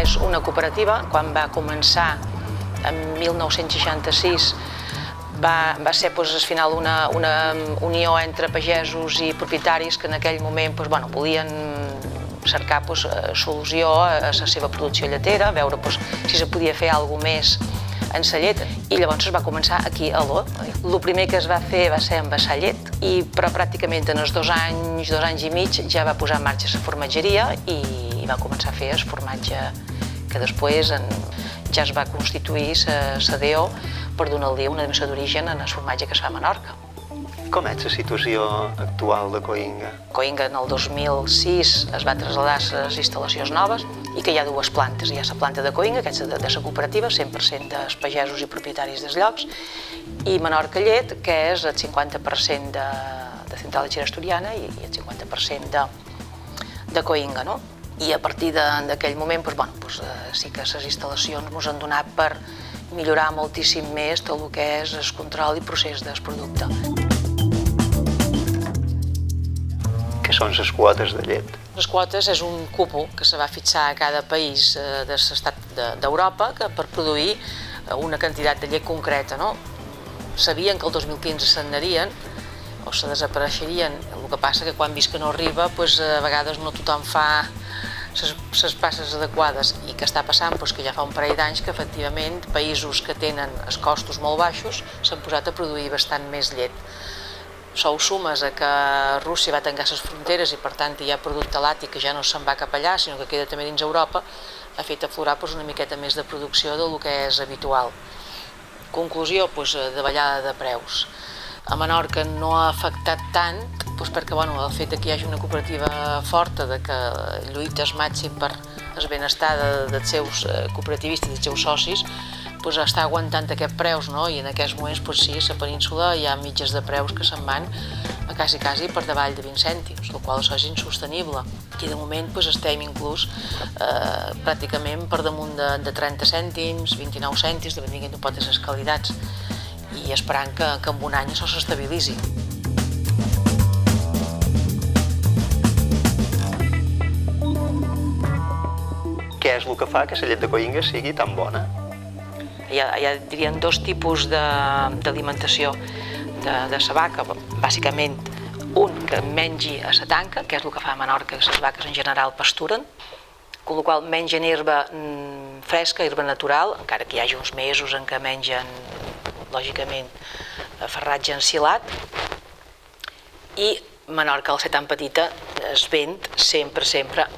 és una cooperativa. Quan va començar, en 1966, va ser al final una unió entre pagesos i propietaris que en aquell moment volien cercar solució a la seva producció lletera, veure si se podia fer alguna cosa més en la llet, i llavors es va començar aquí a l'O. El primer que es va fer va ser envasar llet, però pràcticament en els 2 anys i mig ja va posar en marxa la formatgeria i va començar a fer el formatge que després ja es va constituir la DO per donar-li una denominació d'origen al formatge que es fa a Menorca. Com és la situació actual de Coïnga? Coïnga en el 2006 es va traslladar a les instal·lacions noves i que hi ha 2 plantes. Hi ha la planta de Coïnga, que és de la cooperativa, 100% dels pagesos i propietaris dels llocs, i Menorca Llet, que és el 50% de Central Lechera Asturiana i el 50% de Coïnga. I a partir d'aquell moment sí que les instal·lacions ens han donat per millorar moltíssim més tot el que és el control i procés del producte. Què són les quotes de llet? Les quotes és un cupo que se va fixar a cada país de l'estat d'Europa per produir una quantitat de llet concreta. Sabien que el 2015 se'n anarien o se desapareixerien. El que passa que quan vist que no arriba, a vegades no tothom fa les passes adequades. I què està passant? Que ja fa un parell d'anys que efectivament països que tenen els costos molt baixos s'han posat a produir bastant més llet. Això ho sumes a que Rússia va tancar les fronteres i per tant hi ha producte làctic que ja no se'n va cap allà, sinó que queda també dins Europa, ha fet aflorar una miqueta més de producció del que és habitual. Conclusió, davallada de preus. A Menorca no ha afectat tant perquè el fet que hi hagi una cooperativa forta, que lluita al màxim per el benestar dels seus cooperativistes, dels seus socis, està aguantant aquests preus, i en aquests moments sí, a la península hi ha mitges de preus que se'n van a quasi per davall de 20 cèntims, el qual això és insostenible. Aquí de moment estem inclús pràcticament per damunt de 30 cèntims, 29 cèntims, depenent un pot de les qualitats, i esperant que en un any això s'estabilitzi. Què és el que fa que la llet de Coïnga sigui tan bona? Hi ha, diríem, 2 tipus d'alimentació de la vaca. Bàsicament, un que mengi a la tanca, que és el que fa a Menorca, que les vaques en general pasturen, amb la qual cosa mengen herba fresca, herba natural, encara que hi hagi uns mesos en què mengen, lògicament, farratge ensilat. I Menorca, al ser tan petita, es vent sempre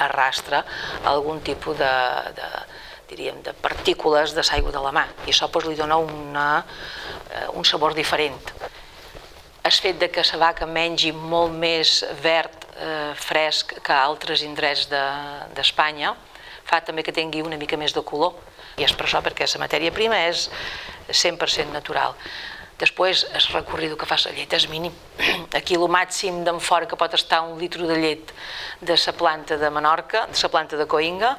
arrastra algun tipus de partícules de l'aigua de la mà, i això li dona un sabor diferent. El fet que la vaca mengi molt més verd fresc que altres indrets d'Espanya fa també que tingui una mica més de color, i és per això perquè la matèria prima és 100% natural. Després, el recorregut que fa la llet és mínim. Aquí el màxim d'enfora que pot estar un litre de llet de la planta de Menorca, de la planta de Coïnga,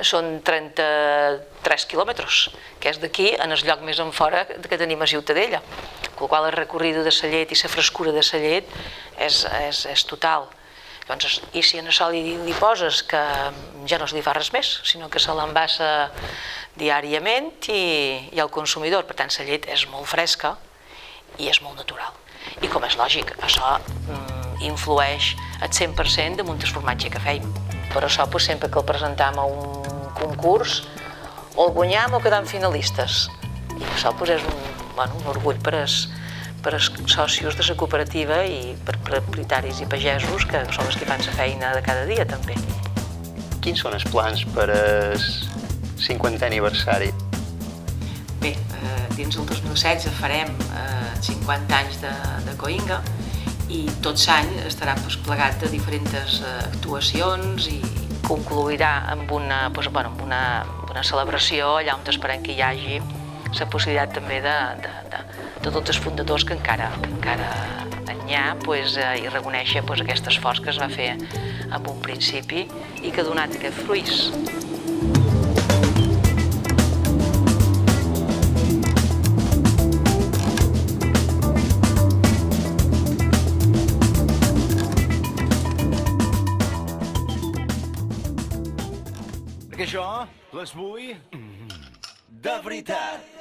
són 33 quilòmetres, que és d'aquí en el lloc més enfora que tenim a Ciutadella. Amb la qual cosa el recorregut de la llet i la frescura de la llet és total. I si en això li poses que ja no se li fa res més, sinó que se l'envassa diàriament i al consumidor. Per tant, la llet és molt fresca i és molt natural. I com és lògic, això influeix al 100% damunt el formatge que feim. Per això sempre que el presentam a un concurs o el guanyam o quedam finalistes. I això és un orgull per als socis de la cooperativa i per propietaris i pagesos, que són els que fan la feina de cada dia també. Quins són els plans per al 50è aniversari? Bé, dins del 2016 farem 50 anys de Coïnga i tot l'any estarà plegat de diferents actuacions i concluirà amb una celebració allà on esperem que hi hagi la possibilitat també de tots els fundadors que encara n'hi ha i reconèixer aquest esforç que es va fer en un principi i que ha donat aquests fruits. Que jo les vull de veritat.